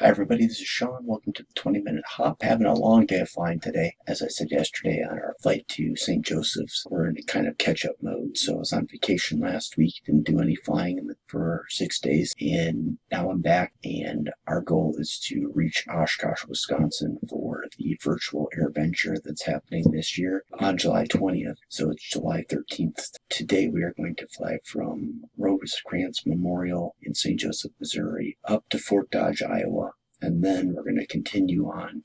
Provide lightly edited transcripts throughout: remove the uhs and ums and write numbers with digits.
Hi everybody, this is Sean. Welcome to the 20-minute hop. Having a long day of flying today. As I said yesterday on our flight to St. Joseph's, we're in kind of catch-up mode. So I was on vacation last week, didn't do any flying for 6 days, and now I'm back, and our goal is to reach Oshkosh, Wisconsin for the virtual AirVenture that's happening this year on July 20th. So it's July 13th. Today we are going to fly from Rosecrans Memorial in St. Joseph, Missouri, up to Fort Dodge, Iowa. And then we're going to continue on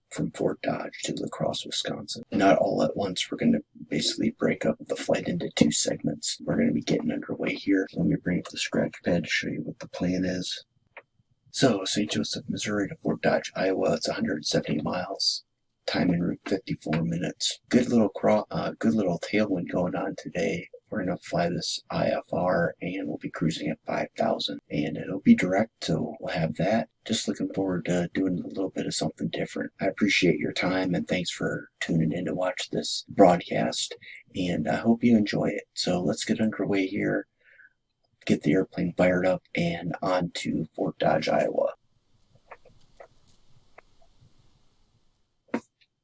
from Fort Dodge to La Crosse, Wisconsin. Not all at once. We're going to basically break up the flight into 2 segments. We're going to be getting underway here. Let me bring up the scratch pad to show you what the plan is. So, St. Joseph, Missouri to Fort Dodge, Iowa. It's 170 miles. Time en route 54 minutes. Good little tailwind going on today. We're going to fly this IFR and we'll be cruising at 5,000, and it'll be direct, so we'll have that. Just looking forward to doing a little bit of something different. I appreciate your time and thanks for tuning in to watch this broadcast, and I hope you enjoy it. So let's get underway here, get the airplane fired up, and on to Fort Dodge, Iowa.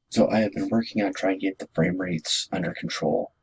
So I have been working on trying to get the frame rates under control,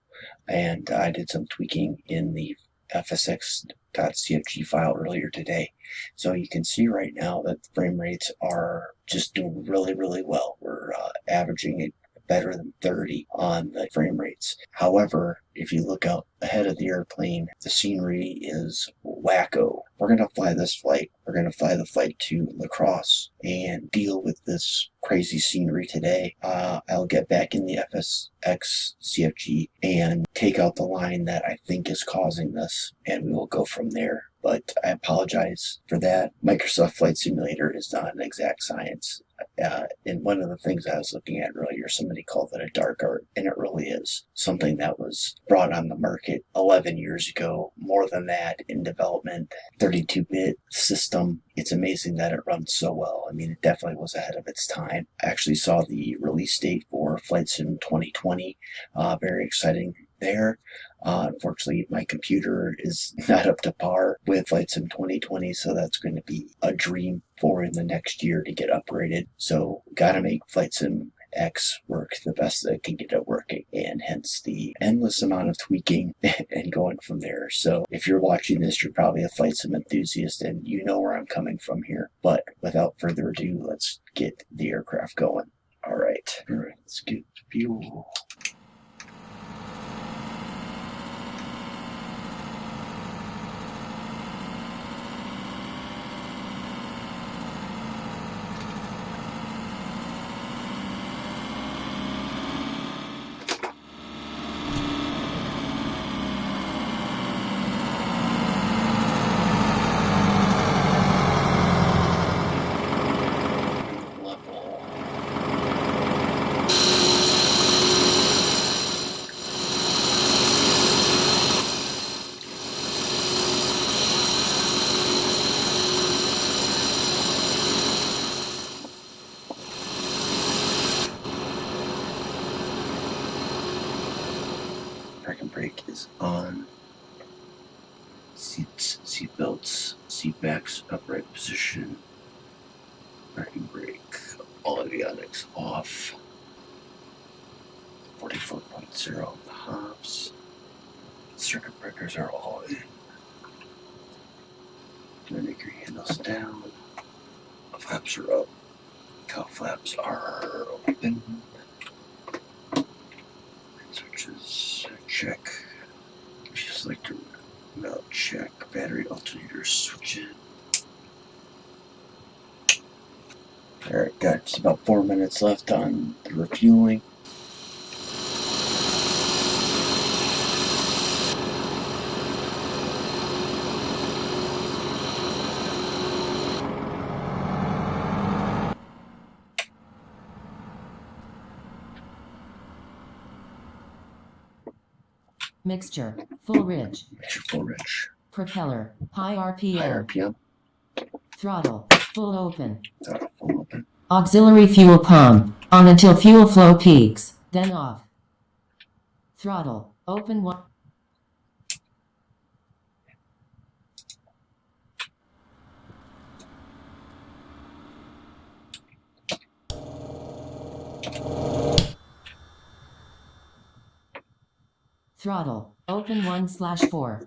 and I did some tweaking in the FSX.CFG file earlier today. So you can see right now that the frame rates are just doing really well. We're averaging it better than 30 on the frame rates. However, if you look out ahead of the airplane, the scenery is wacko. We're going to fly this flight. We're going to fly the flight to La Crosse and deal with this crazy scenery today. I'll get back in the FSX CFG and take out the line that I think is causing this, and we will go from there. But I apologize for that. Microsoft Flight Simulator is not an exact science. And one of the things I was looking at earlier, somebody called it a dark art, and it really is something that was brought on the market 11 years ago, more than that in development, 32-bit system. It's amazing that it runs so well. I mean, it definitely was ahead of its time. I actually saw the release date for Flight Sim 2020, very exciting there. Unfortunately, my computer is not up to par with Flight Sim 2020, so that's going to be a dream for in the next year to get upgraded. So, gotta make Flight Sim X work the best that I can get it working, and hence the endless amount of tweaking and going from there. So, if you're watching this, you're probably a Flight Sim enthusiast, and you know where I'm coming from here. But without further ado, let's get the aircraft going. All right, let's get fuel. Parking brake is on. Seat belts, seat backs, upright position. Parking brake, all avionics off. 44.0 hops. Circuit breakers are all in. Anchor handles down. Flaps are up. Cowl flaps are open. Switches check. Just like to mount check. Battery alternator switch in. Alright, got just about 4 minutes left on the refueling. Mixture, full ridge. Propeller, high RPM. High RPM. Throttle, full open. Full open. Auxiliary fuel pump, on until fuel flow peaks, then off. Throttle, open one. Throttle. Open 1/4.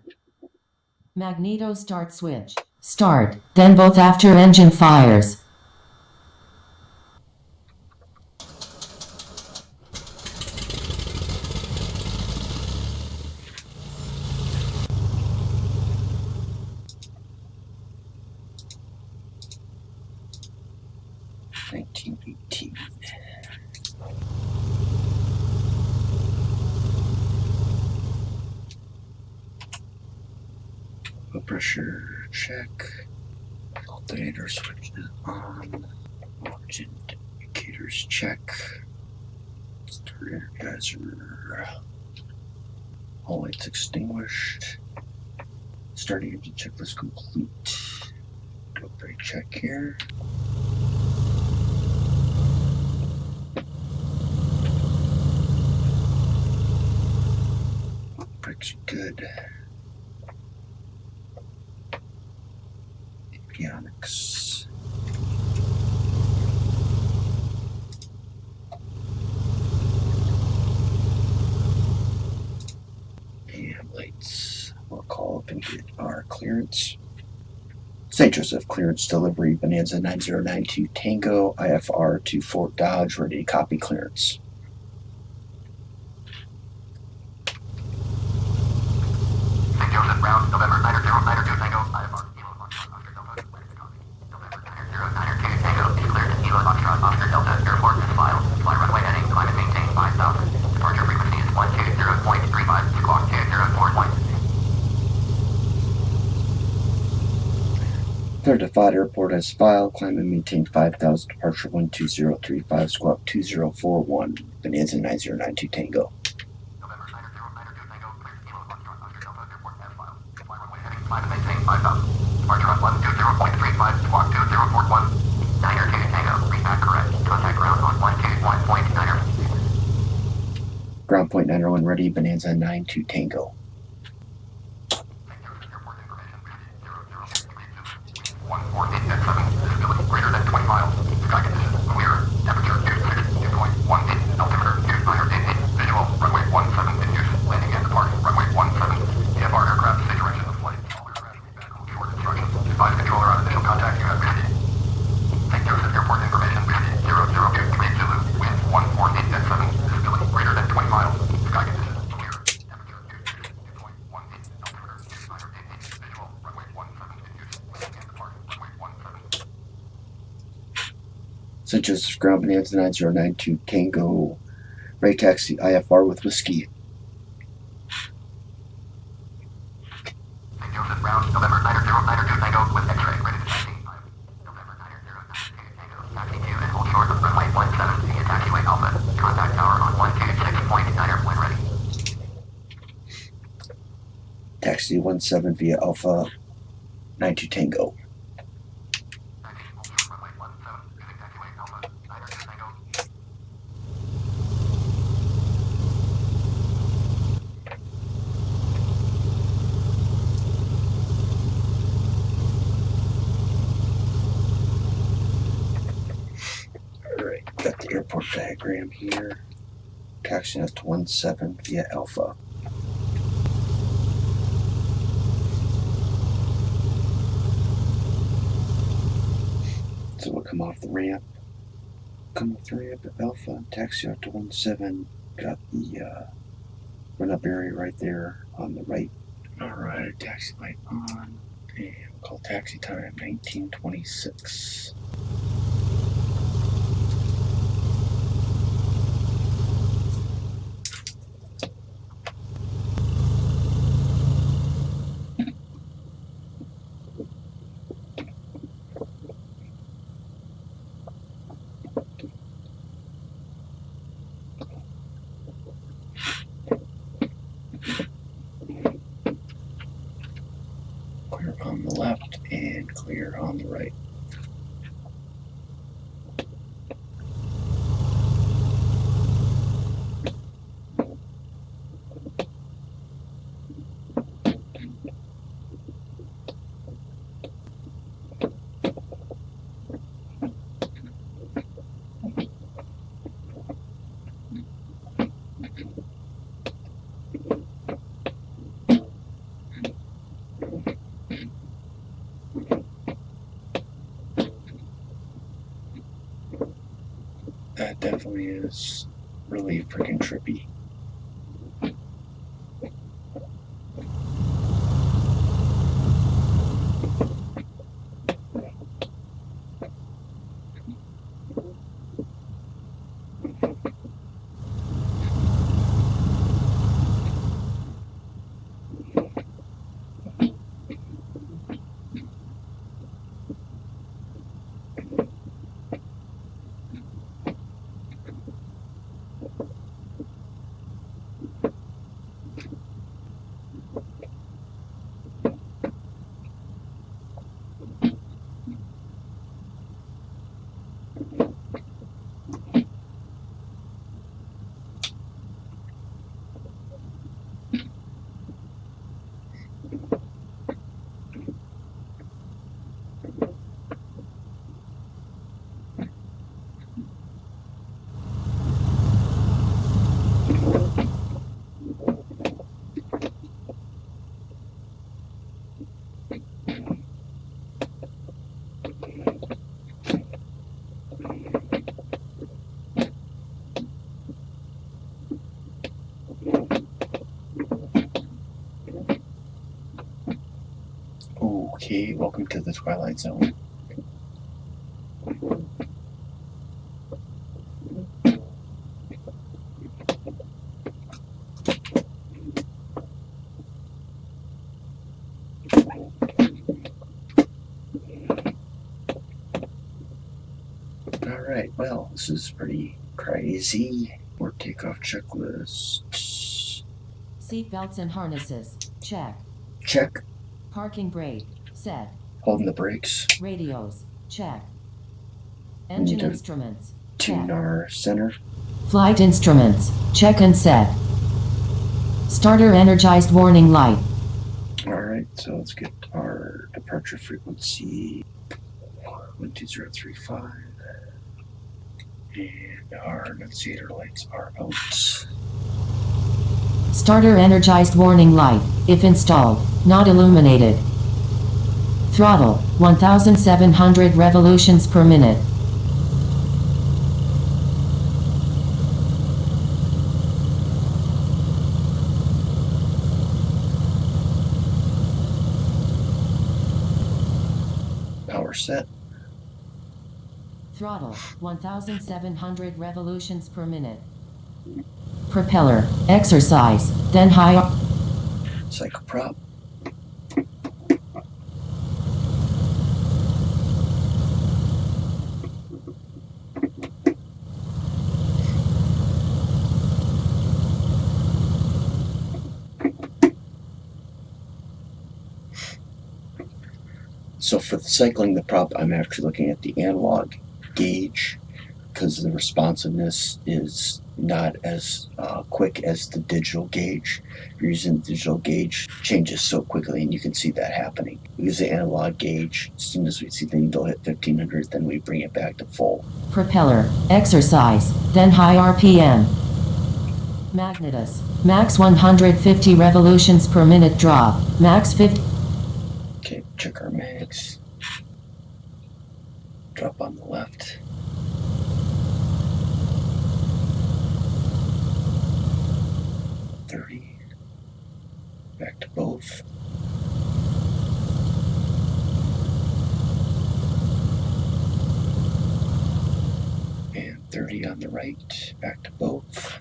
Magneto start switch. Start, then both after engine fires. $19.18. Blood pressure check. Alternator switch is on. Oxygen indicators check. Starter energizer. All lights extinguished. Starting engine checklist complete. Go brake check here. Brakes are good. Avionics. And lights. We'll call up and get our clearance. St. Joseph clearance delivery, Bonanza 9092 Tango, IFR to Fort Dodge, ready to copy clearance. St. Joseph Brown, November 9092 Tango, IFR, Kilo Foxtrot, Oscar Delta, ready to copy. November 9092 Tango, is cleared to Kilo Foxtrot, Oscar Delta, airport is filed. Fly runway heading, climate maintain 5000. Departure frequency is 120.35, squawk 204. Clear to Fod Airport as filed, climb and maintain 5000, departure 12035, squawk 2041, Bonanza 9092 Tango. November 9092 Tango, cleared to Kilo Foxtrot, Oscar Delta, airport as filed. Fly runway heading, climate maintain 5000. Departure on 120.35, squawk 2041. 902 Tango, repack correct. Contact ground on 121.9. Ground point 901 ready, Bonanza 92 Tango. Greater than 20 miles. Sky conditions clear. Temperature 2.1. Altimeter 29. Visual. Runway 17 in use. Landing and departing. Runway 17. IFR aircraft state direction of flight. All aircraft back on short instructions. Advise controller on initial contact. You have ready. St. Joseph Airport information. 0023 Zulu. Wind 148.7. Visibility greater than 20 miles. Sky conditions clear. Temperature 2.1. Altimeter 29. Visual. Runway 17 in use. Landing and departing. Runway 17. St. Joseph's ground, Bonanza 9092 Tango. Ray taxi IFR with whiskey. St. Joseph Brown, November 9092 Tango with X-ray, ready to taxi. November 9092 Tango, taxi 2 and hold short of runway 17 via taxiway Alpha. Contact tower on 126.9 when ready. Taxi 17 via Alpha 92 Tango. Taxi, hold short runway 17 via taxiway Alpha. 92 Tango. Alright, got the airport diagram here. Taxiing up to 17 via Alpha. So we'll come off the ramp. Come off the ramp at Alpha and taxi out to 17. Got the run up area right there on the right. Alright, taxi light on. And we'll call taxi time 1926. Clear on the left and clear on the right. That definitely is really freaking trippy. Okay, welcome to the Twilight Zone. Alright, well, this is pretty crazy. More takeoff checklist. Seatbelts and harnesses. Check. Check. Parking brake. Set. Holding the brakes. Radios. Check. We Engine need to instruments. tune Check. our center. Flight instruments. Check and set. Starter energized warning light. Alright, so let's get our departure frequency 12035. And our annunciator lights are out. Starter energized warning light, if installed, not illuminated. Throttle, 1700 revolutions per minute. Power set. Throttle, 1700 revolutions per minute. Propeller, exercise, then high. Psychoprop. So for cycling the prop, I'm actually looking at the analog gauge because the responsiveness is not as quick as the digital gauge. If you're using the digital gauge, it changes so quickly, and you can see that happening. We use the analog gauge. As soon as we see the needle hit 1500, then we bring it back to full. Propeller, exercise, then high RPM. Magnetus, max 150 revolutions per minute drop, max 50. Okay, check our mags. Drop on the left. Back to both. And 30 on the right, back to both.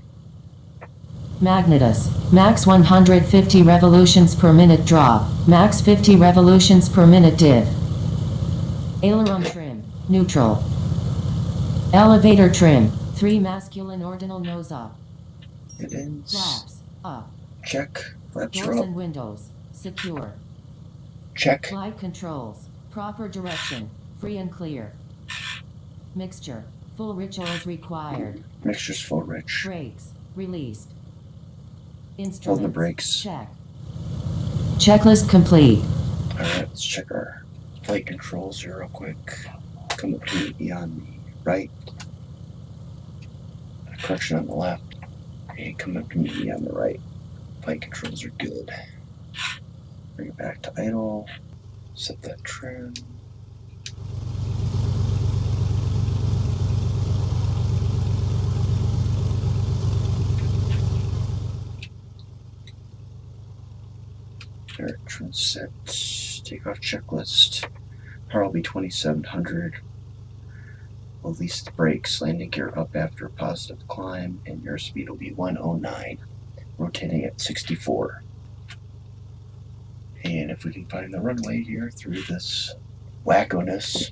Magnetus, max 150 revolutions per minute drop, max 50 revolutions per minute div. Aileron trim, neutral. Elevator trim, 3 masculine ordinal nose up. It ends. Flaps, up. Check. Flaps Doors are up. and windows, secure. Check. Flight controls, proper direction, free and clear. Mixture, full rich oils required. Mixture's full rich. Brakes, released. Instruments, Hold the brakes. check. Checklist complete. Alright, let's check our flight controls here real quick. Come up to me on the right. Correction on the left. And come up to me on the right. Flight controls are good. Bring it back to idle. Set that trim. set. Takeoff checklist. Power will be 2700. Release the brakes. Landing gear up after a positive climb, and airspeed will be 109. Rotating at 64. And if we can find the runway here through this wackoness.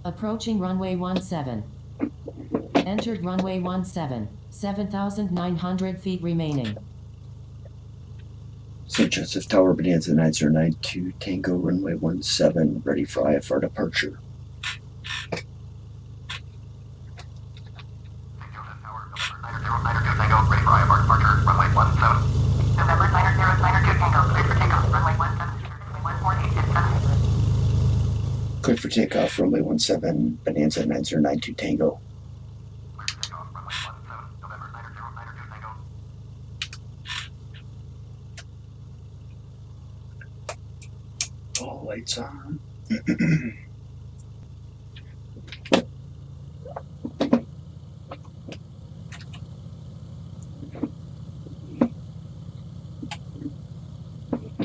Approaching runway 17. Entered runway 17. 7,900 feet remaining. St. Joseph Tower, Bonanza 9092, Tango runway 17, ready for IFR departure. St. Joseph Tower, November 902 Tango, ready for IFR departure, runway 17. November 902 Tango, cleared for takeoff, runway 17, runway 148 at 7. Clear for takeoff, runway 17, Bonanza 9092 Tango. Clear for takeoff, runway 17, November 902 Tango. All lights on.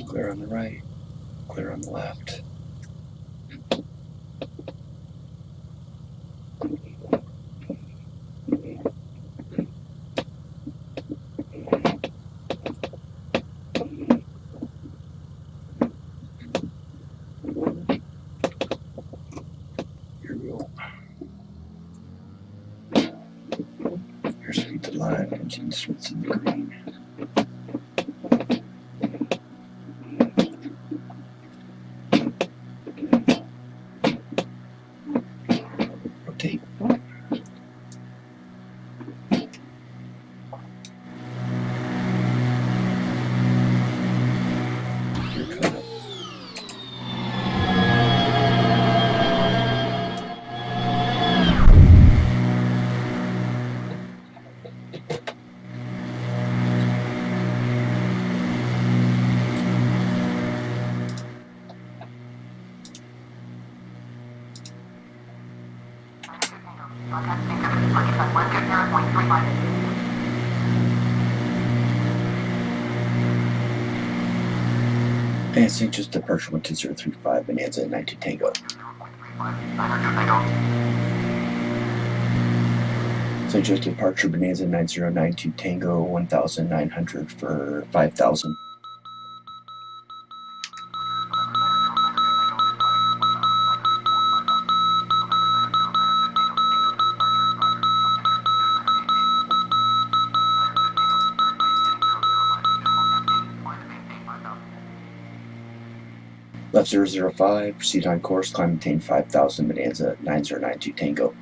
Clear on the right, clear on the left. Here we go. Airspeed to live, engine switch in the green. Rotate. Here it comes. Contact St. Joseph, departure at 120.35. And St. Joseph departure 12035, Bonanza 92 Tango. 902 Tango. St. Joseph departure, Bonanza 9092 Tango, 1900 for 5000. Left 005, proceed on course, climb maintain 5000, Bonanza 9092 Tango.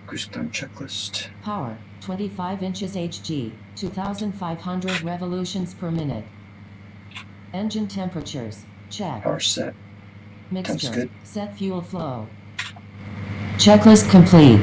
Cruise time checklist. Power, 25 inches HG, 2,500 revolutions per minute. Engine temperatures, check. Power set. Temps Mixture, good. set fuel flow. Checklist complete.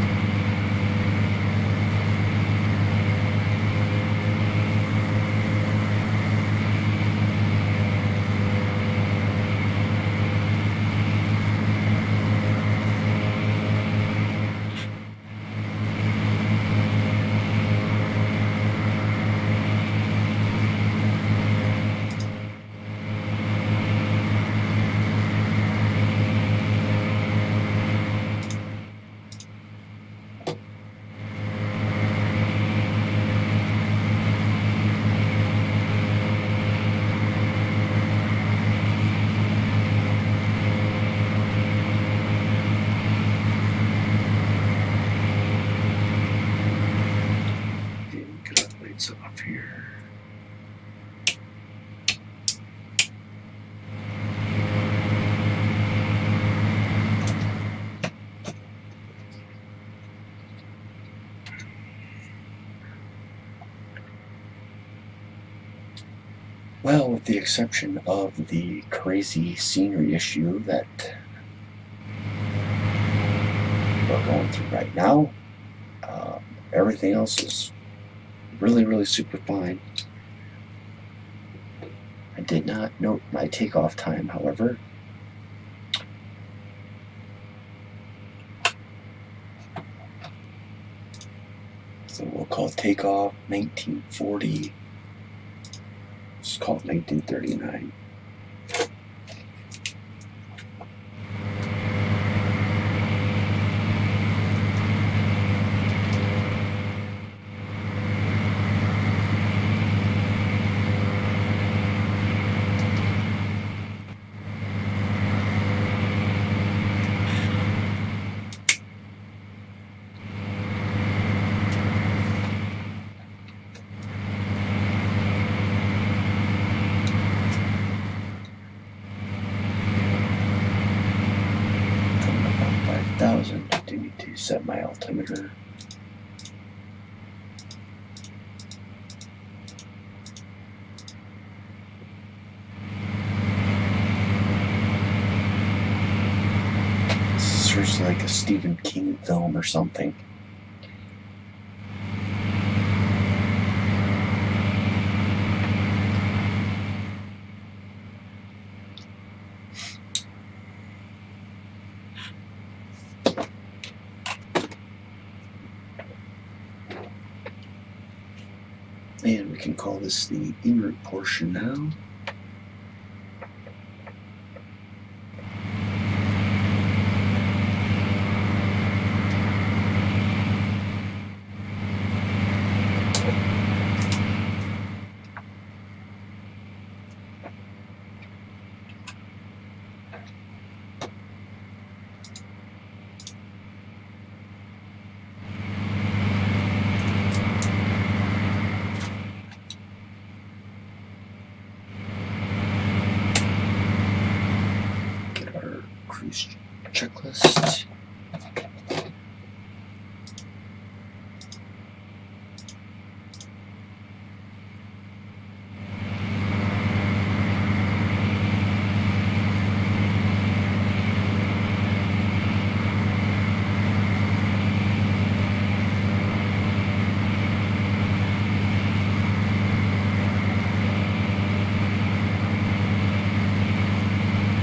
Well, with the exception of the crazy scenery issue that we're going through right now, everything else is really super fine. I did not note my takeoff time, however. So we'll call takeoff 1940. Let's call it 1939. Do need to set my altimeter. This is seriously like a Stephen King film or something. And we can call this the en route portion now. Cruise checklist.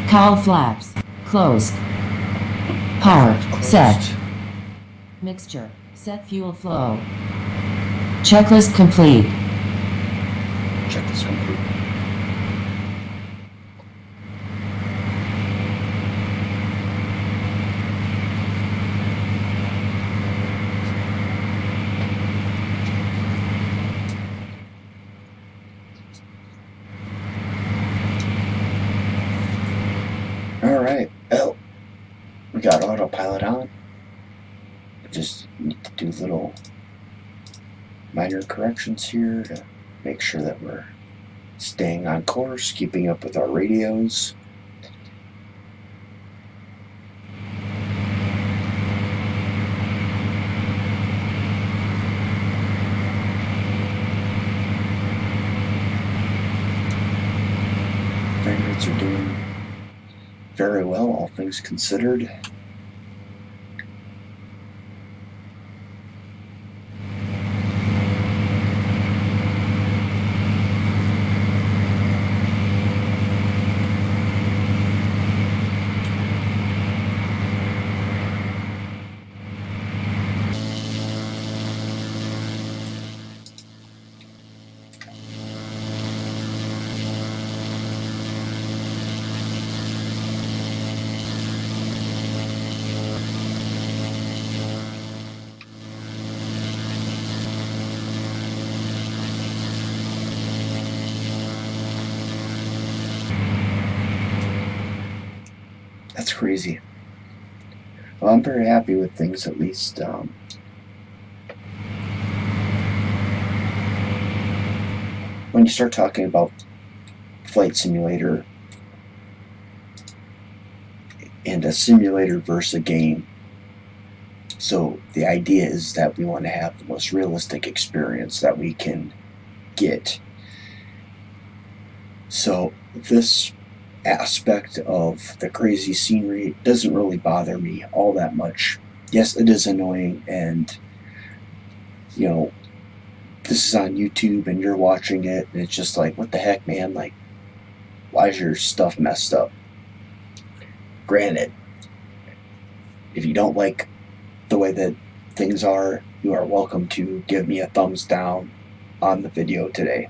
Cowl flaps. Closed. Power. Set. Mixture. Set fuel flow. Checklist complete. Checklist complete. Alright, well, we got autopilot on. We just need to do little minor corrections here to make sure that we're staying on course, keeping up with our radios. Frame rates are doing very well, all things considered. That's crazy. Well, I'm very happy with things, at least. When you start talking about flight simulator and a simulator versus a game, so the idea is that we want to have the most realistic experience that we can get. So this aspect of the crazy scenery doesn't really bother me all that much. Yes, it is annoying, and you know, this is on YouTube and you're watching it, and it's just like, what the heck, man? Like, why is your stuff messed up? Granted, if you don't like the way that things are, you are welcome to give me a thumbs down on the video today.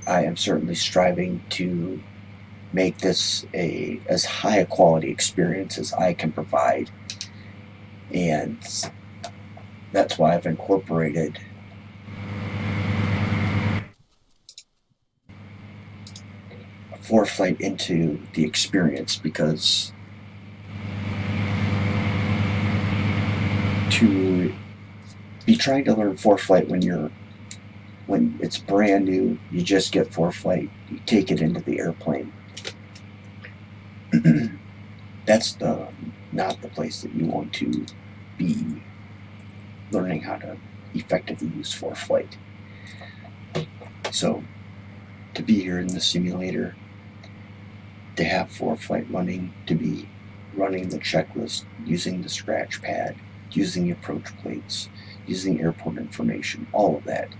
I am certainly striving to make this as high a quality experience as I can provide, and that's why I've incorporated ForeFlight into the experience, because to be trying to learn ForeFlight when it's brand new, you just get ForeFlight, you take it into the airplane. That's not the place that you want to be learning how to effectively use ForeFlight. So to be here in the simulator, to have ForeFlight running, to be running the checklist, using the scratch pad, using the approach plates, using airport information, all of that,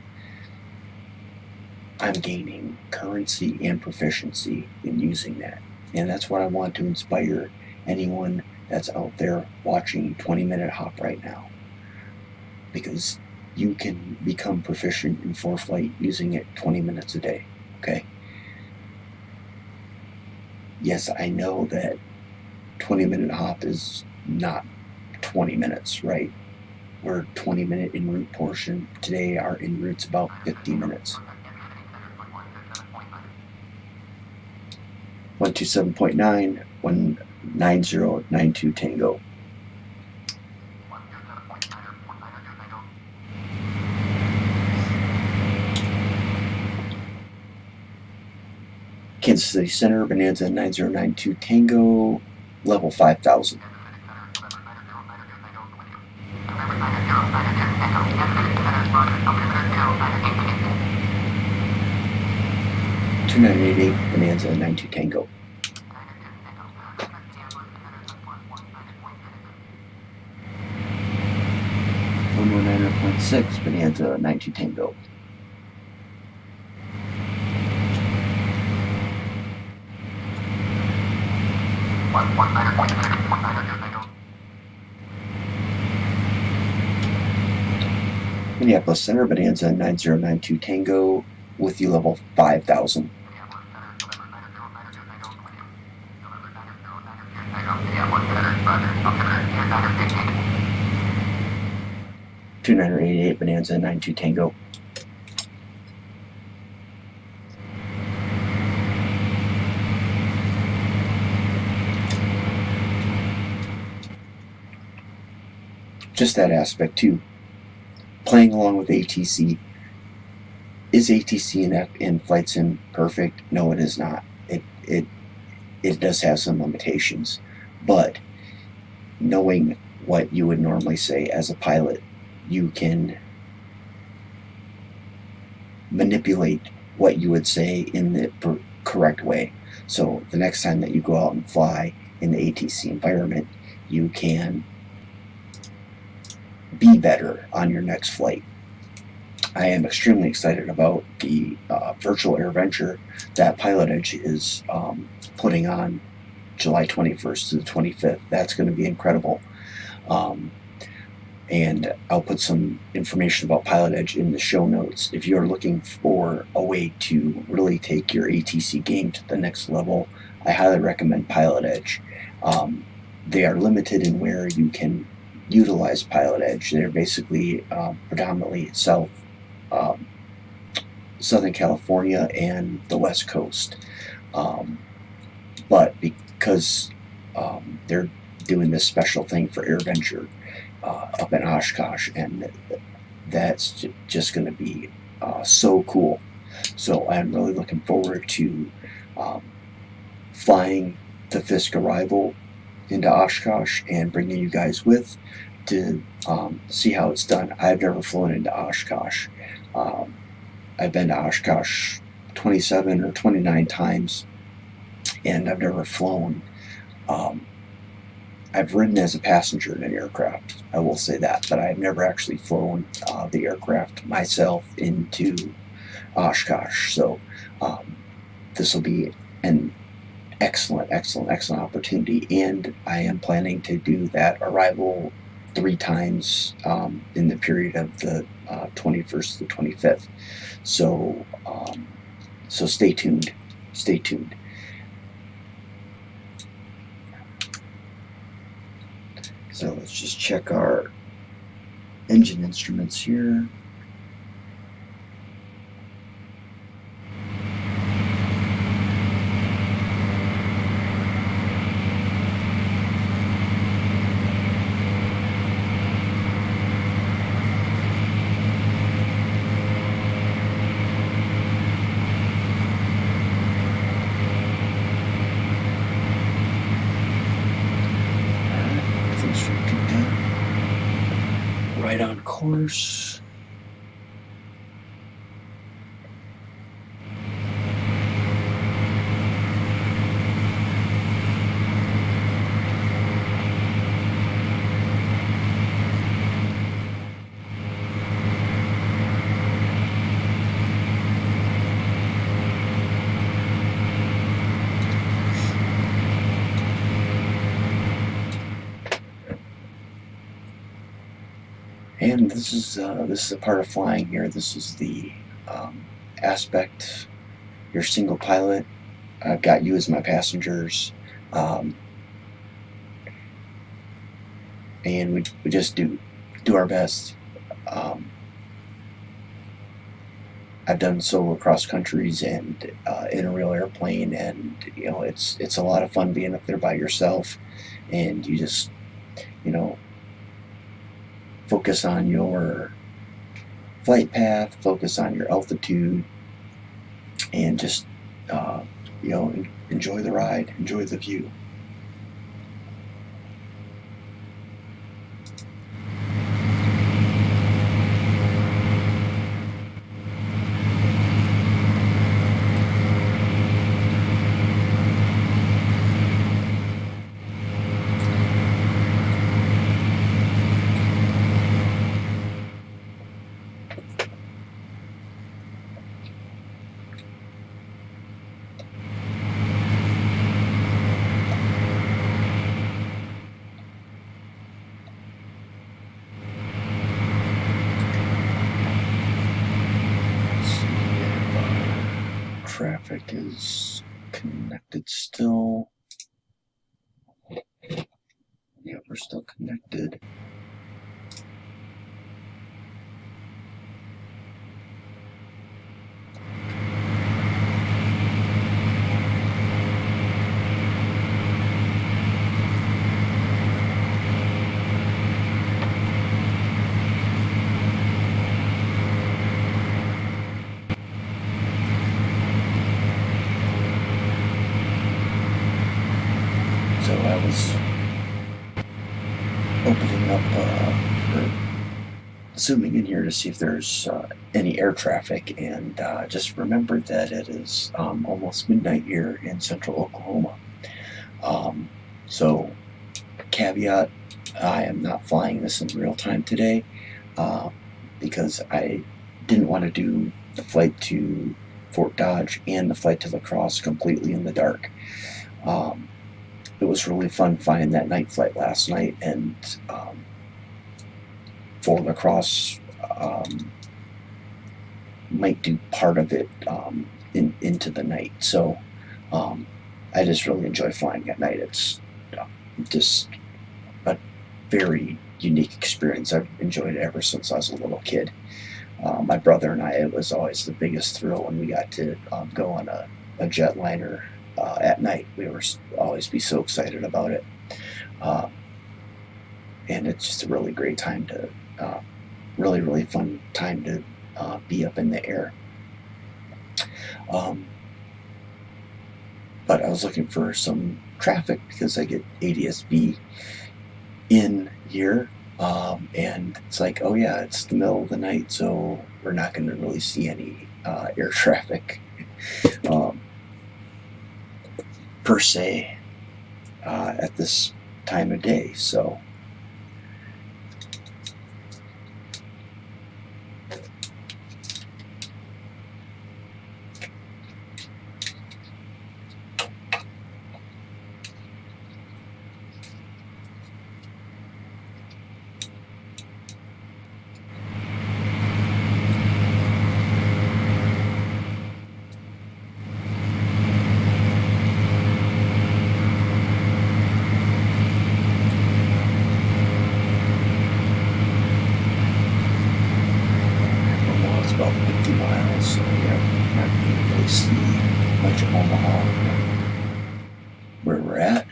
I'm gaining currency and proficiency in using that. And that's what I want to inspire anyone that's out there watching 20MinHop right now. Because you can become proficient in ForeFlight using it 20 minutes a day, okay? Yes, I know that 20MinHop is not 20 minutes, right? We're 20-minute en route portion. Today our en route's about 50 minutes. 127.9, 19092 Tango. Kansas City Center, Bonanza 9092 Tango, level 5000. (2988) Bonanza 92 Tango. (119.6) Bonanza 92 Tango. Minneapolis Center, Bonanza 9092 Tango, with you level 5000. (2988) Bonanza 92 Tango. Just that aspect too. Playing along with ATC. Is ATC in Flight Sim perfect? No, it is not. It does have some limitations, but knowing what you would normally say as a pilot, you can manipulate what you would say in the correct way. So the next time that you go out and fly in the ATC environment, you can be better on your next flight. I am extremely excited about the virtual AirVenture that Pilot Edge is putting on July 21st to the 25th. That's going to be incredible. And I'll put some information about Pilot Edge in the show notes. If you're looking for a way to really take your ATC game to the next level, I highly recommend Pilot Edge. They are limited in where you can utilize Pilot Edge. They're basically predominantly Southern California and the West Coast. But because they're doing this special thing for AirVenture up in Oshkosh, and that's just going to be so cool. So I'm really looking forward to flying the Fisk arrival into Oshkosh and bringing you guys with to see how it's done. I've never flown into Oshkosh. I've been to Oshkosh 27 or 29 times, and I've never flown. I've ridden as a passenger in an aircraft, I will say that, but I've never actually flown the aircraft myself into Oshkosh. So this will be an excellent opportunity, and I am planning to do that arrival 3 times in the period of the 21st to the 25th. So so stay tuned. So let's just check our engine instruments here. Right on course. And this is a part of flying here. This is the aspect. You're single pilot. I've got you as my passengers, and we just do our best. I've done solo cross countries and in a real airplane, and you know it's a lot of fun being up there by yourself, and you just focus on your flight path, focus on your altitude, and just enjoy the ride, enjoy the view. Traffic is connected still. Yeah, we're still connected. So I was opening up, or zooming in here to see if there's any air traffic, and just remembered that it is almost midnight here in central Oklahoma. So, caveat, I am not flying this in real time today because I didn't want to do the flight to Fort Dodge and the flight to La Crosse completely in the dark. It was really fun flying that night flight last night, and for La Crosse, might do part of it into the night. So I just really enjoy flying at night. It's just a very unique experience. I've enjoyed it ever since I was a little kid. My brother and I, it was always the biggest thrill when we got to go on a jetliner at night. We were always be so excited about it, and it's just a really great time to, really fun time to be up in the air. But I was looking for some traffic because I get ADS-B in here, and it's like, oh yeah, it's the middle of the night, so we're not going to really see any air traffic per se at this time of day. So about 50 miles, so yeah, we're not going to really see much of Omaha where we're at.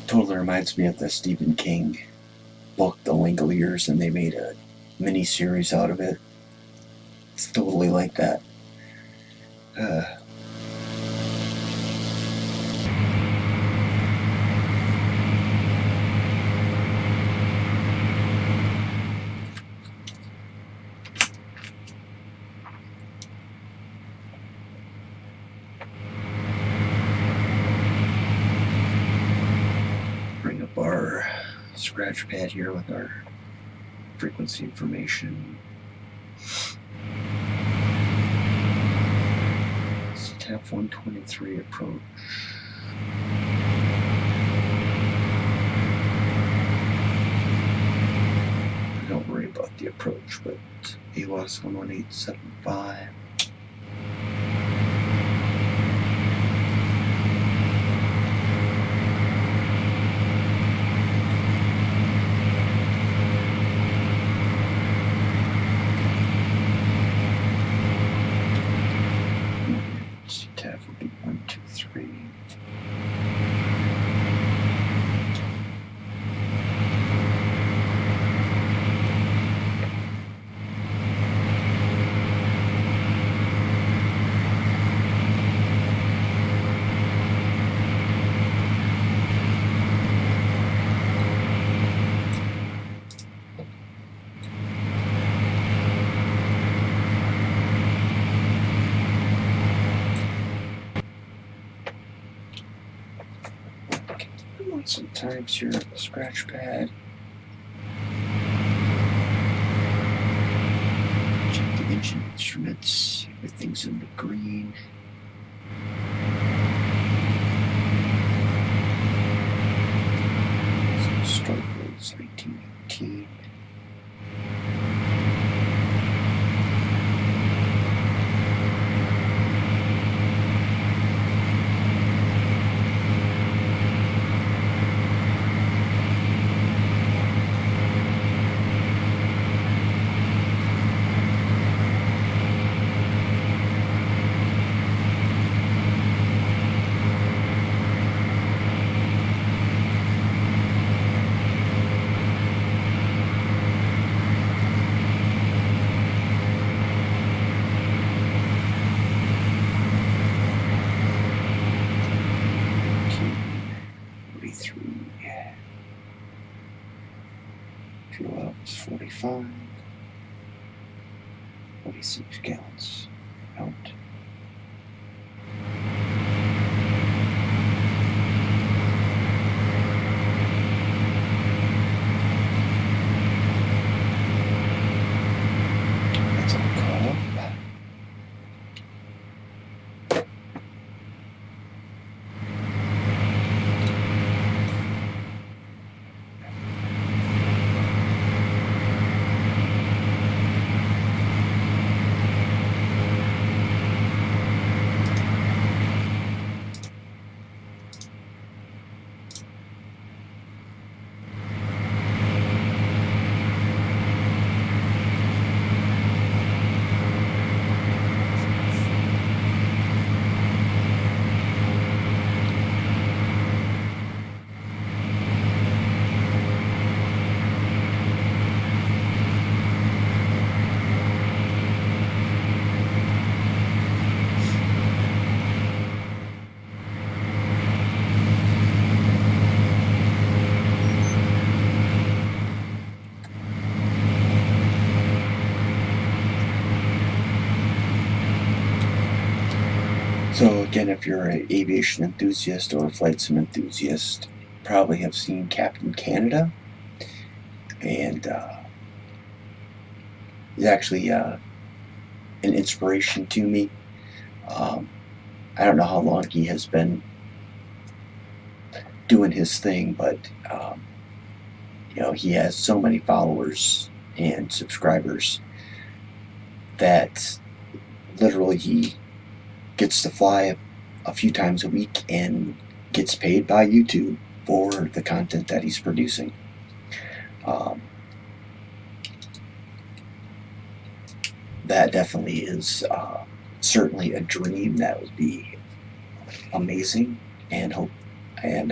Totally reminds me of the Stephen King book, The Langoliers, and they made a mini series out of it. It's totally like that. Bring up our scratch pad here with our frequency information. TAF 123 approach. Don't worry about the approach, but AWAS 11875. TAF would be 123. Some times here at the scratch pad. Check the engine instruments. Everything's in the green. So start was 1918. Fuel out was 45. 46 gallons out. That's all caught up. So again, if you're an aviation enthusiast or a flight sim enthusiast, you probably have seen Captain Canada, and he's actually an inspiration to me. I don't know how long he has been doing his thing, but he has so many followers and subscribers that literally he gets to fly a few times a week and gets paid by YouTube for the content that he's producing. That definitely is certainly a dream that would be amazing, and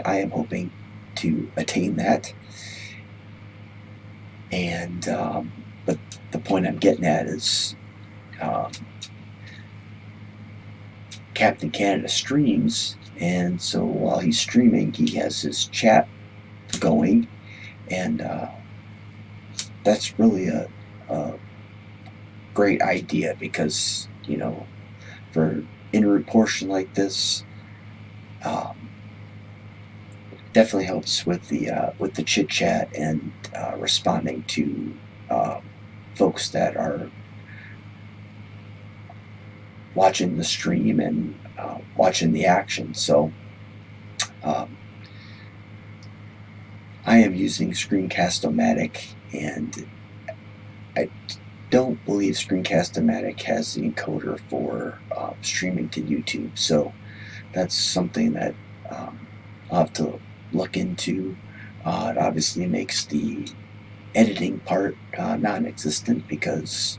I am hoping to attain that. And but the point I'm getting at is Captain Canada streams, and so while he's streaming, he has his chat going, and that's really a great idea, because for en route portion like this, definitely helps with the chit chat and responding to folks that are watching the stream and watching the action. So I am using Screencast-O-Matic, and I don't believe Screencast-O-Matic has the encoder for streaming to YouTube, so that's something that I'll have to look into. It obviously makes the editing part non-existent, because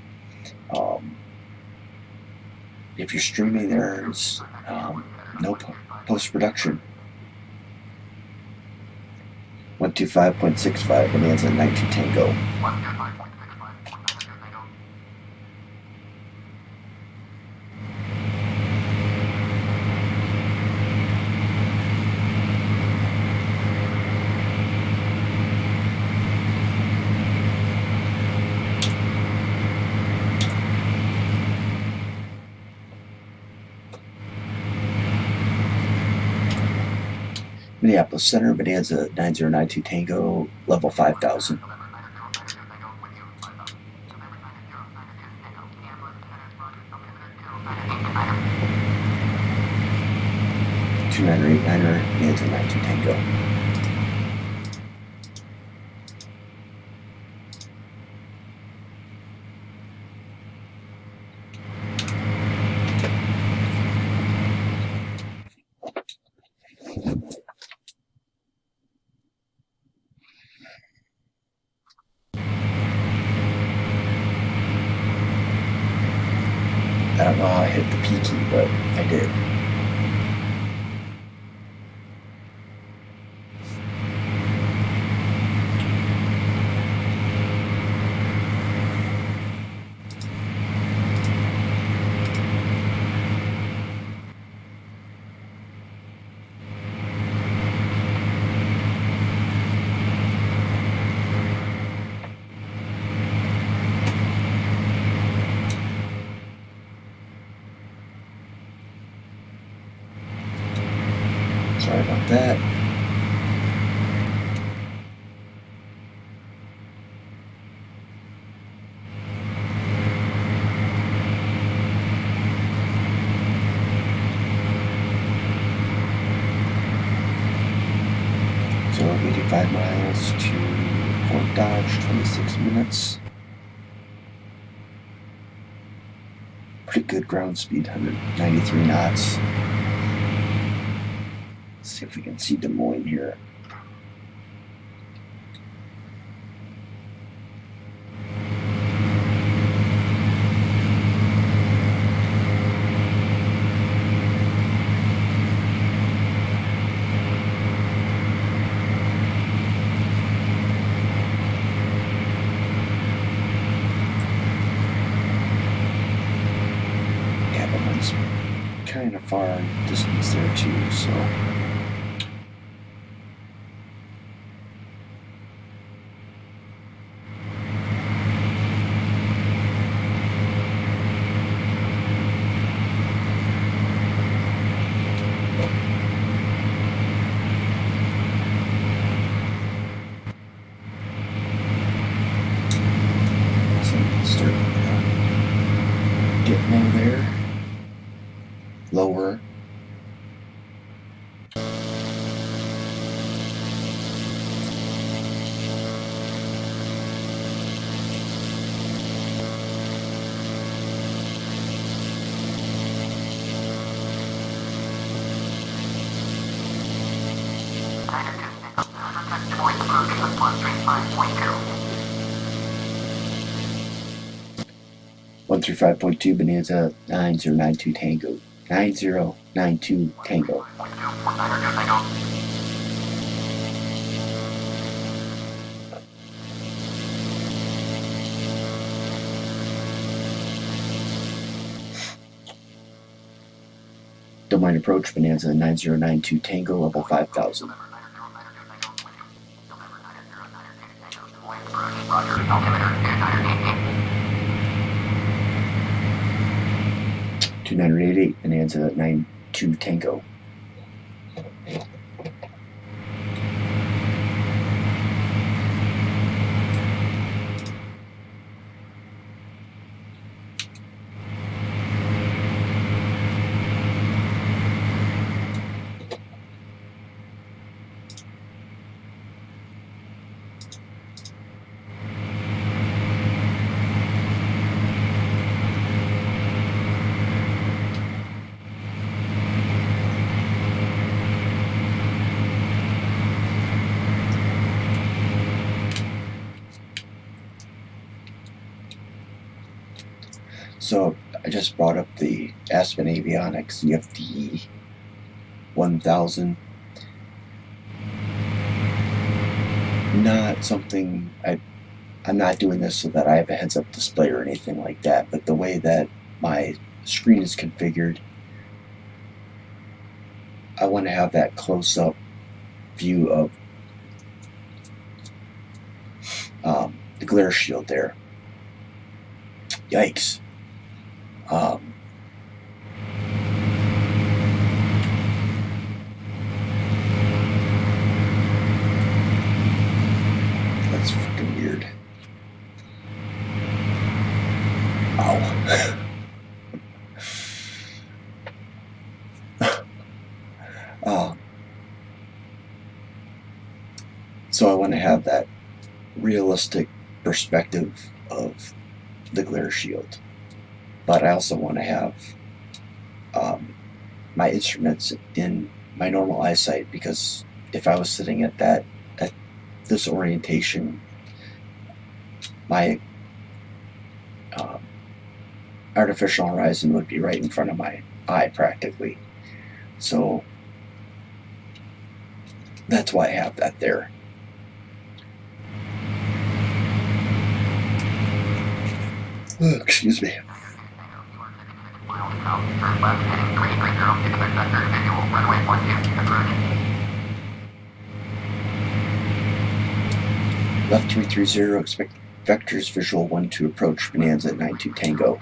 if you're streaming, there's no post-production. 125.65 Bonanza 92 Tango. Minneapolis Center, Bonanza 9092 Tango, level 5000. Bonanza 92 Tango. I don't know how I hit the P key, but I did. Sorry about that. So 85 miles to Fort Dodge, 26 minutes. Pretty good ground speed, 193 knots. Let's see if we can see Des Moines here. Kind of far distance there too, so 135.2 Bonanza 9092 Tango. 9092 Tango. Domain approach Bonanza 9092 Tango level 5000. Roger, 2988 Bonanza 92 Tango. So I just brought up the Aspen Avionics EFD 1000. Not something I'm not doing this so that I have a heads-up display or anything like that, but the way that my screen is configured, I want to have that close-up view of the glare shield there. Yikes. That's freaking weird. Ow. So I want to have that realistic perspective of the glare shield, but I also want to have my instruments in my normal eyesight, because if I was sitting at this orientation, my artificial horizon would be right in front of my eye practically. So that's why I have that there. Excuse me. Left 330, expect vectors visual 12 approach Bonanza at 92 Tango.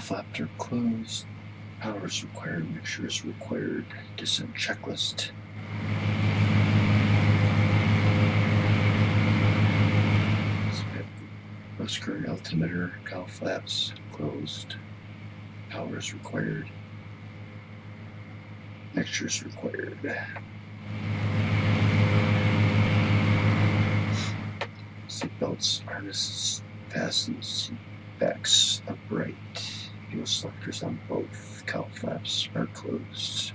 flaps are closed. Power is required. Mixture is required. Descent checklist. Bus current altimeter. Cowl flaps closed. Power is required. Mixture is required. Seatbelts, harnesses, fastened, seat backs upright. Fuel selectors on both. Cowl flaps are closed.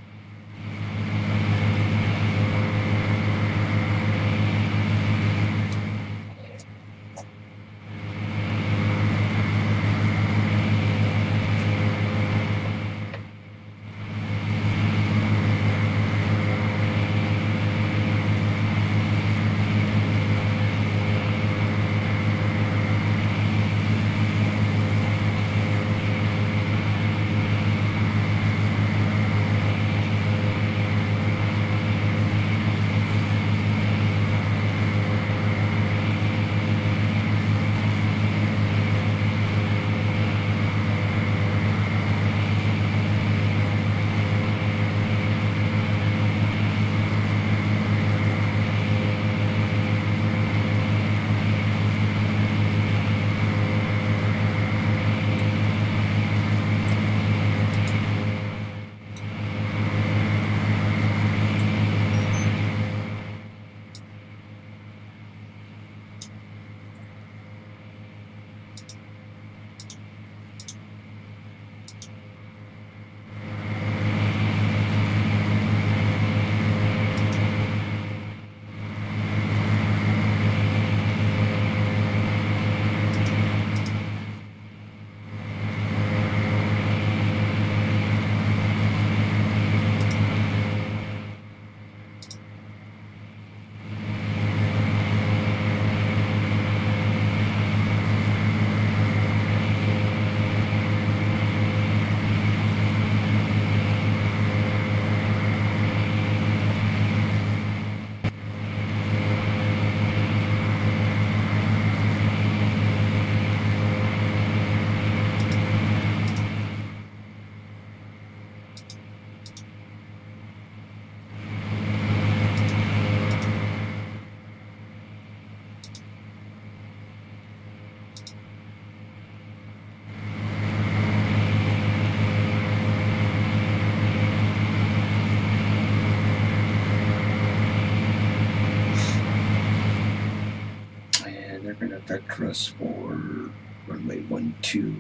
They're going to vector us for runway 12.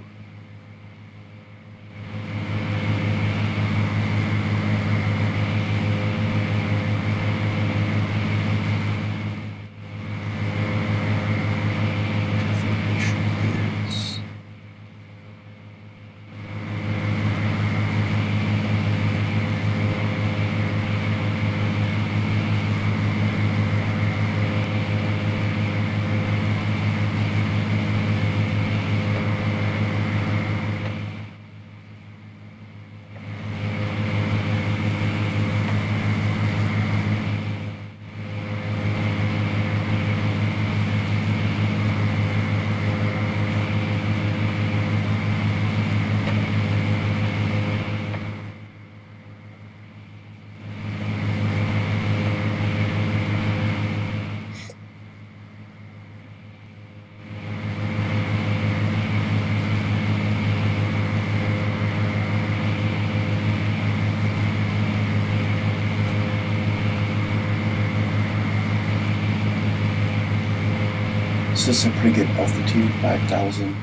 So this is a pretty good altitude, 5,000.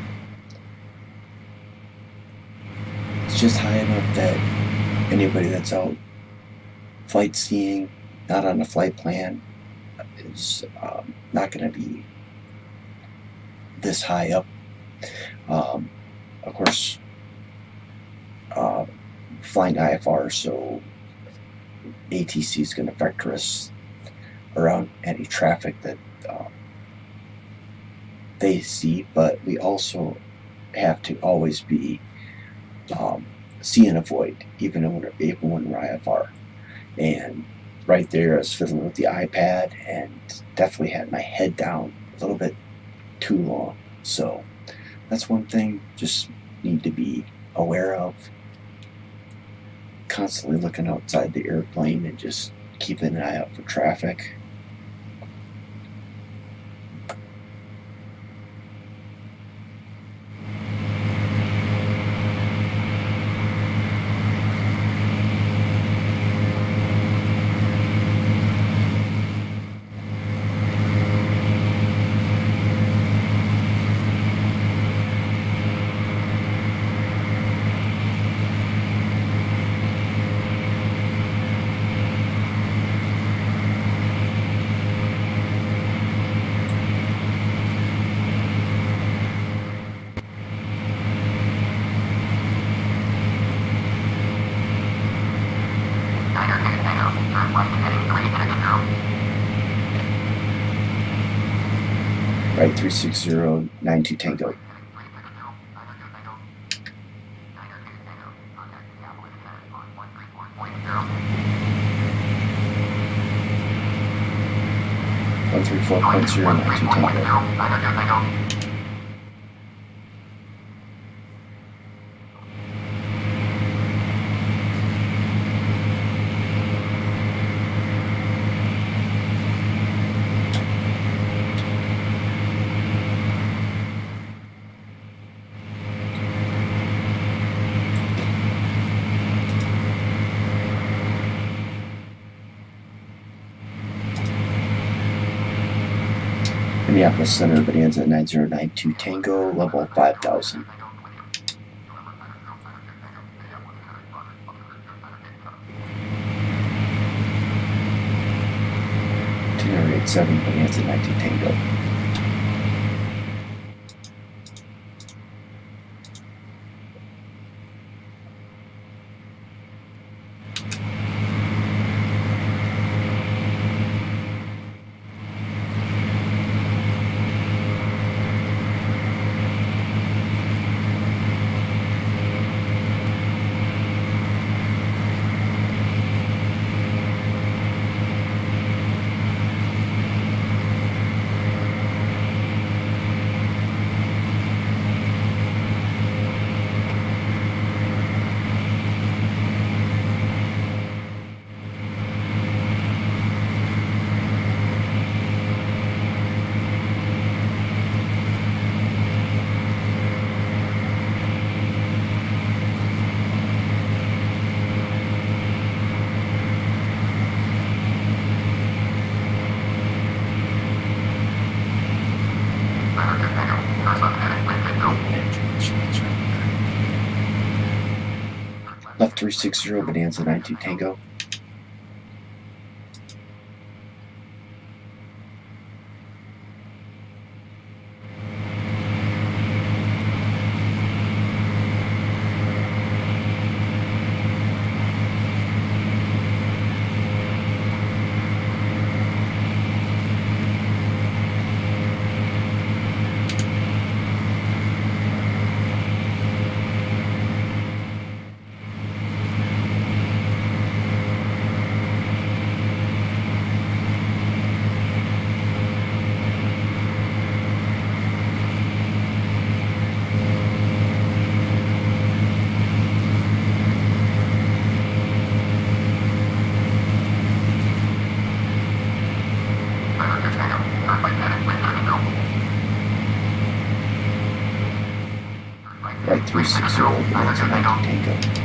It's just high enough that anybody that's out flight seeing, not on a flight plan, is not going to be this high up. Of course, flying IFR, so ATC is going to vector us around any traffic that they see, but we also have to always be see and avoid, even when we're IFR. And right there, I was fiddling with the iPad and definitely had my head down a little bit too long. So that's one thing, just need to be aware of. Constantly looking outside the airplane and just keeping an eye out for traffic. Right, 360, 92 Tango. One 34.0, 92 Tango. Minneapolis Center, Bonanza 9092 Tango, level 5000. Itinerary 87, Bonanza 90 Tango. Left 360, Bonanza 92 Tango. Right 360, Bonanza 90 Tango.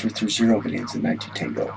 330 Bonanza 92 Tango.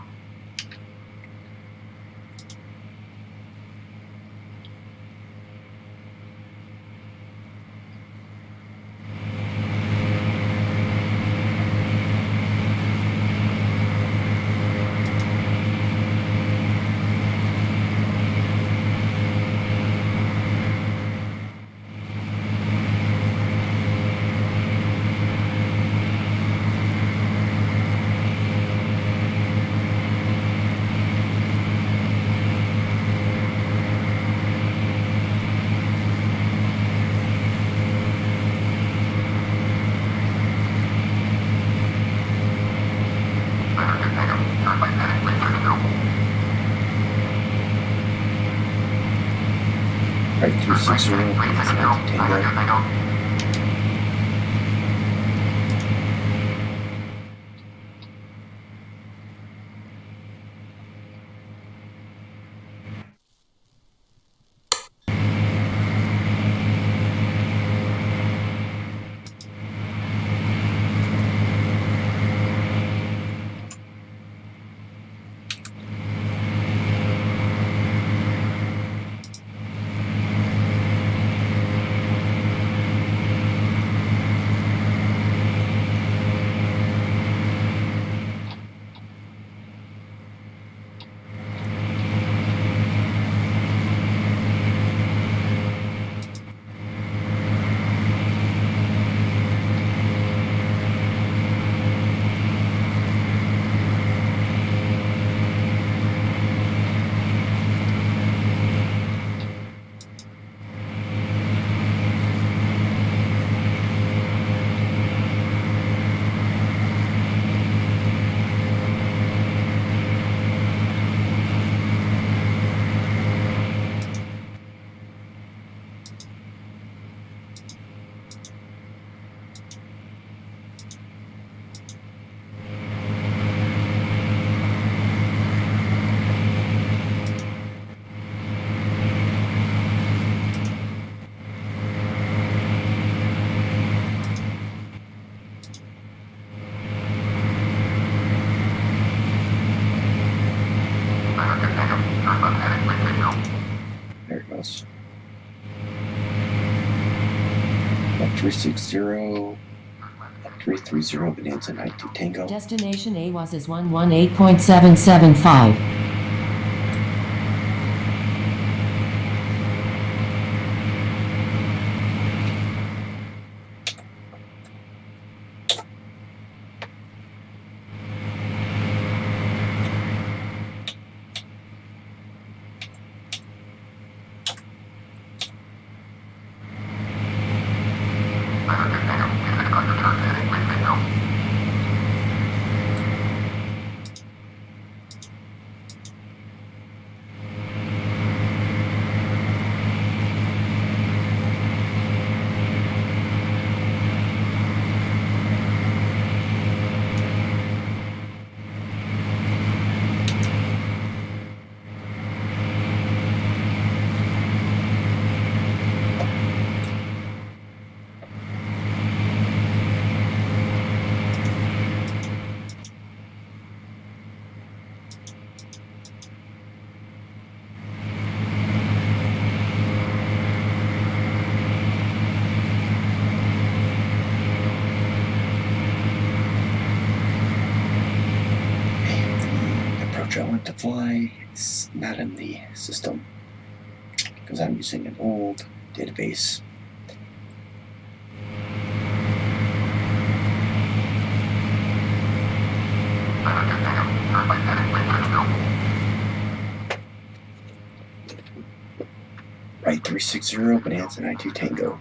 Right, 260 Tango. There it goes. 360, 330 Bonanza 92 Tango. Destination AWAS is 118.775. I want to fly is not in the system because I'm using an old database. Right 360 Bonanza 92 Tango.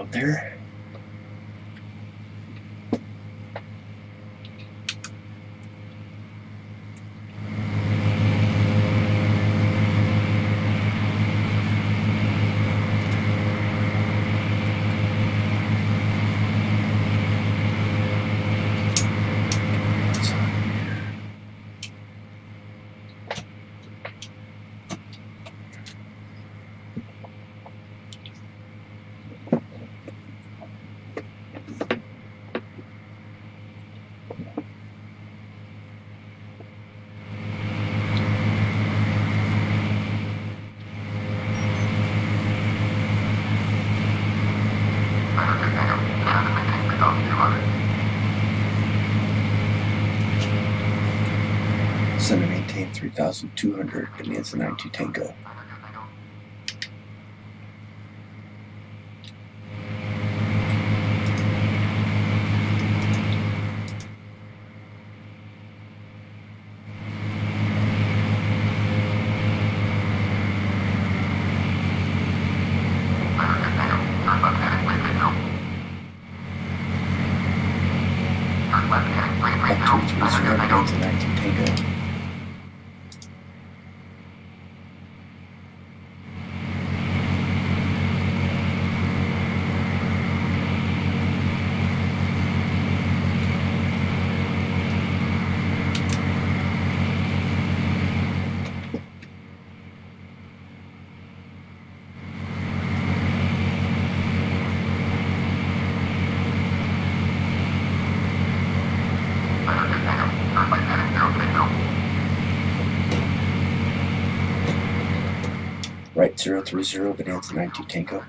out there. Center maintain 3,200, demands a 92 Tango. Up 230, demands a 92 Tango. Right 030, Bonanza 92 Tango.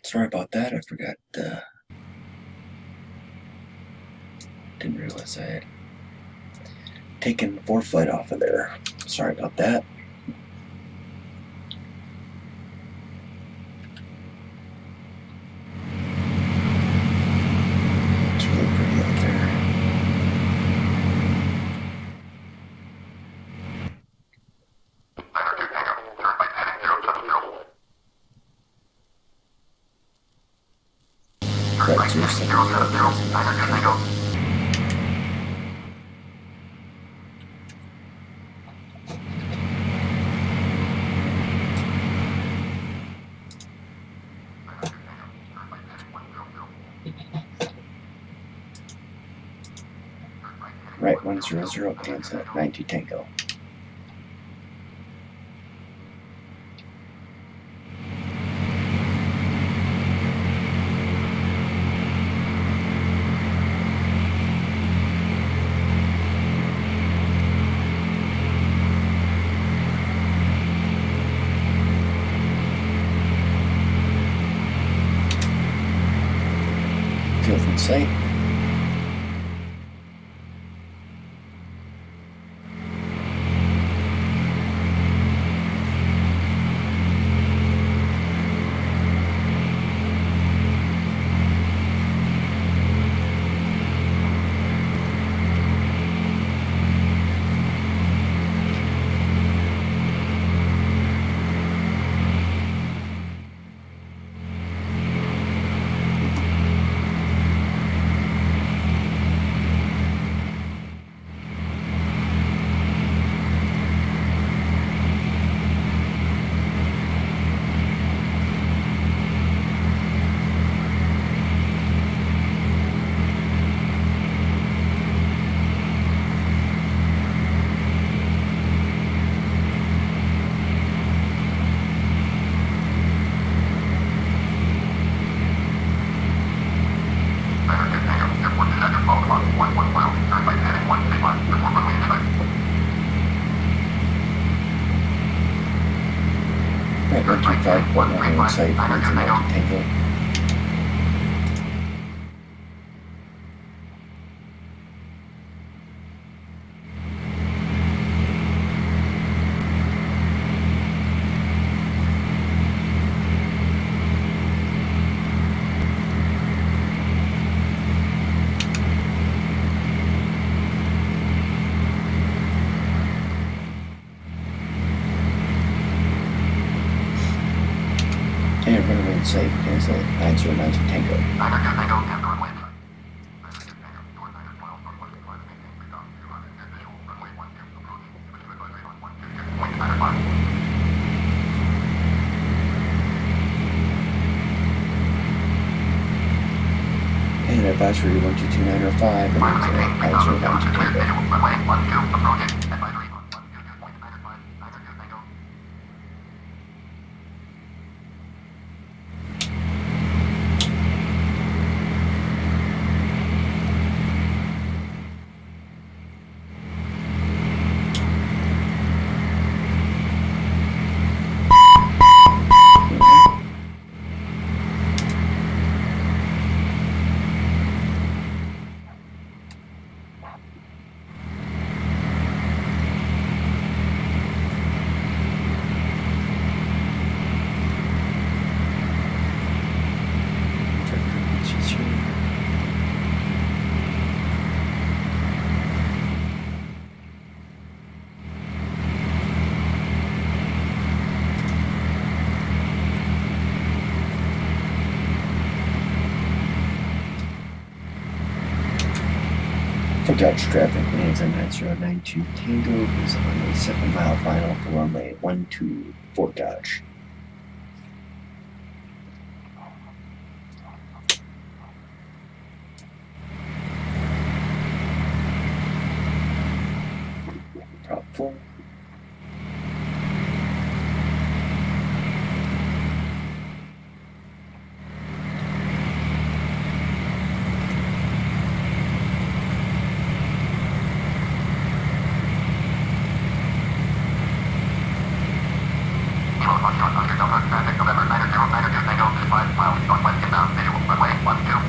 Sorry about that, I forgot, didn't realize I had taken the foreflight off of there. Sorry about that. It's really pretty out there. Right 070, Right 100, Bonanza 90 Tango. Field in sight. 995, runway in sight, 1990 Tango. And runway in sight, cancel 990 Tango. 992 Tango, and the runway in sight. 992 Tango, your 9 miles northwest incline to maintain freedom 200 and visual runway 12 approach. Pursuit advisory on 122.95. And advisory 122905, and Pilot maintain freedom 200 Tango. visual runway 12 approach. Advisory on 122.95. 992 Tango. For Dutch traffic, lands on 9092 Tango is on a 7-mile final for runway 12 Fort Dodge. Prop 4. November 9092 Tango, 5 miles northwest inbound, visual runway 12.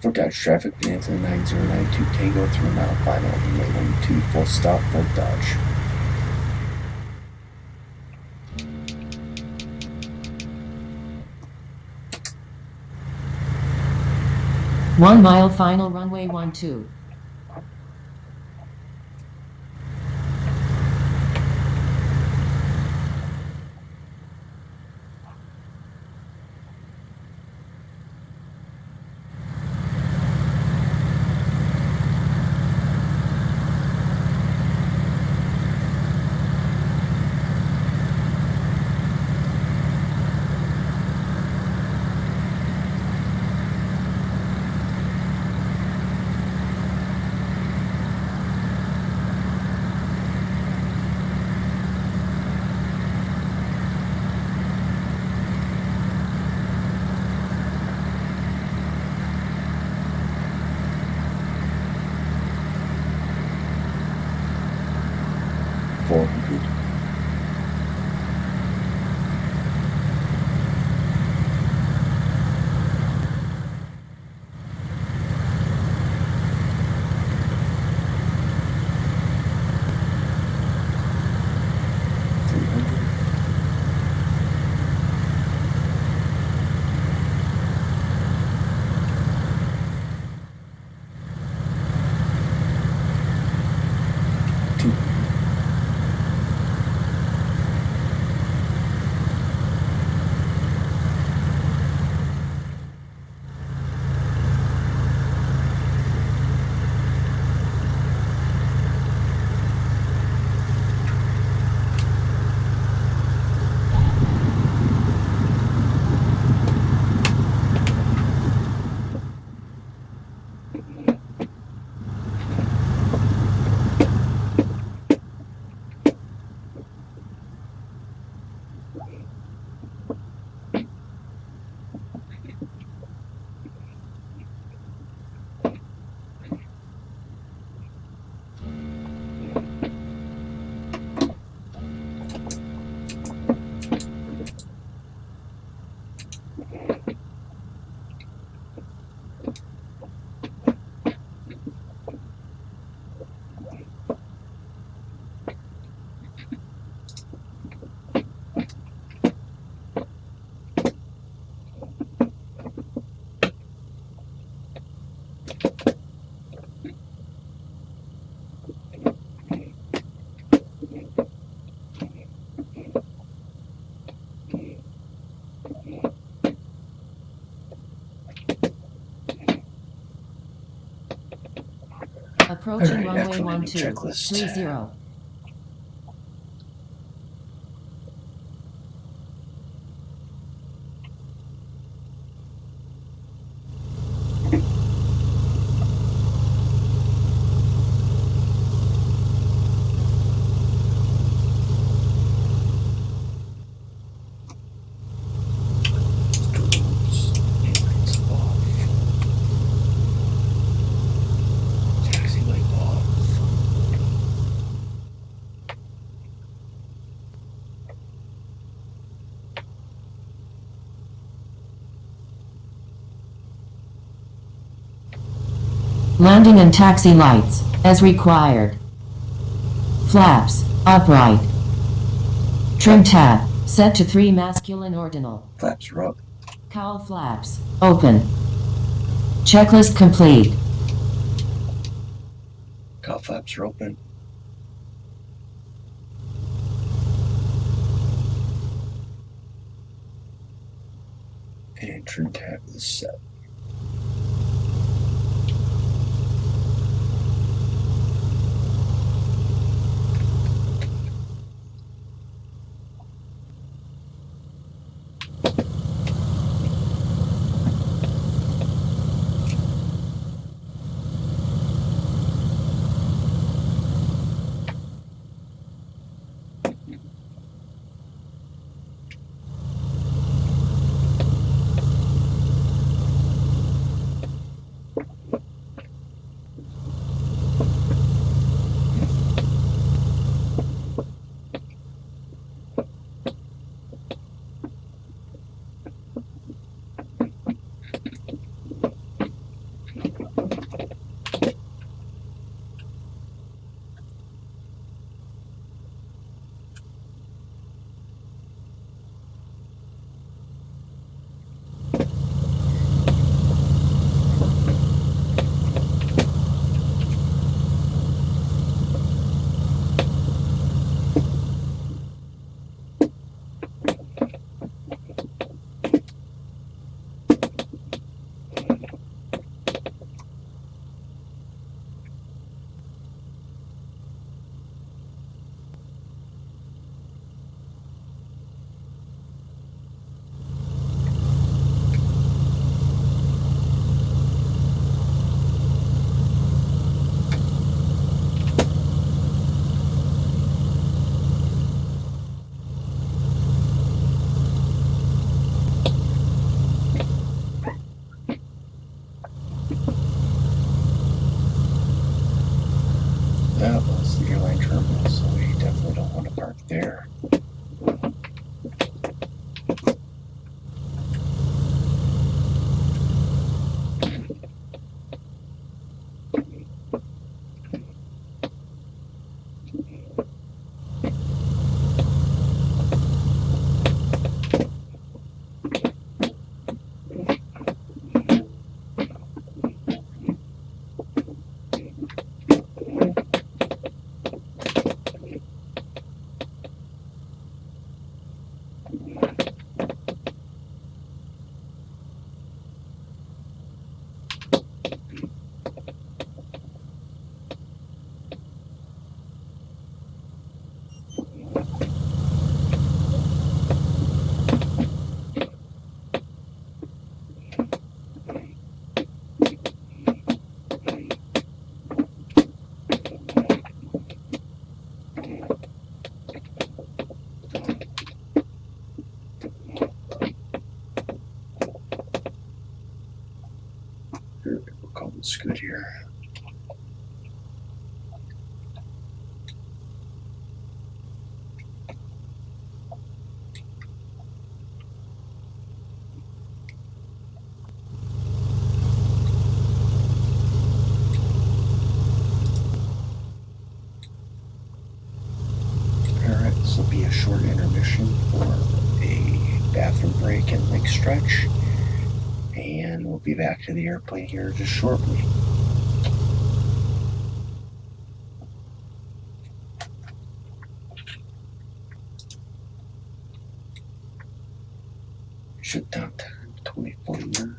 For Dodge traffic, lands on 9092 Tango, 3-mile final, runway 12 full stop, Fort Dodge. One mile final runway 12. Approaching Alright, runway FLA 12, checklist. 30. Taxi light off. Landing and taxi lights, as required. Flaps, upright. Trim tab, set to 3 masculine ordinal. Flaps are up. Cowl flaps, open. Checklist complete. Cowl flaps are open. And trim tab is set. That was the airline terminal, so we definitely don't want to park there. We'll call this good here. Alright, this will be a short intermission for a bathroom break and leg stretch. And we'll be back to the airplane here just shortly. Shut down time 2049.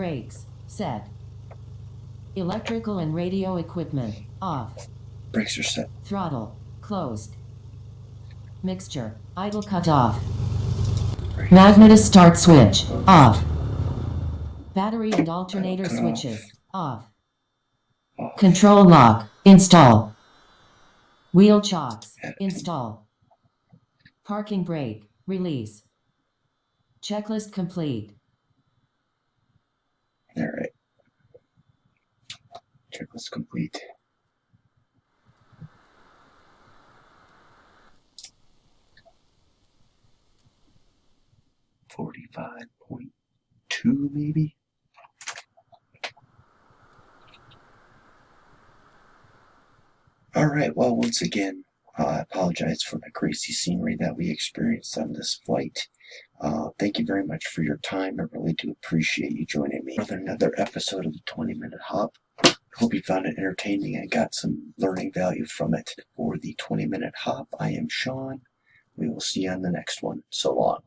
Brakes, set. Electrical and radio equipment, off. Brakes are set. Throttle, closed. Mixture, idle cut off. Brakes Magnetic start switch, closed. off. Battery and alternator Cut switches, off. Off. Control lock, install. Wheel chocks, Add. install. Parking brake, release. Checklist complete. All right. Checklist complete. $45.2 maybe. All right. Well, once again, I apologize for the crazy scenery that we experienced on this flight. Thank you very much for your time. I really do appreciate you joining me for another episode of the 20-Minute Hop. Hope you found it entertaining and got some learning value from it. For the 20-Minute Hop, I am Sean. We will see you on the next one. So long.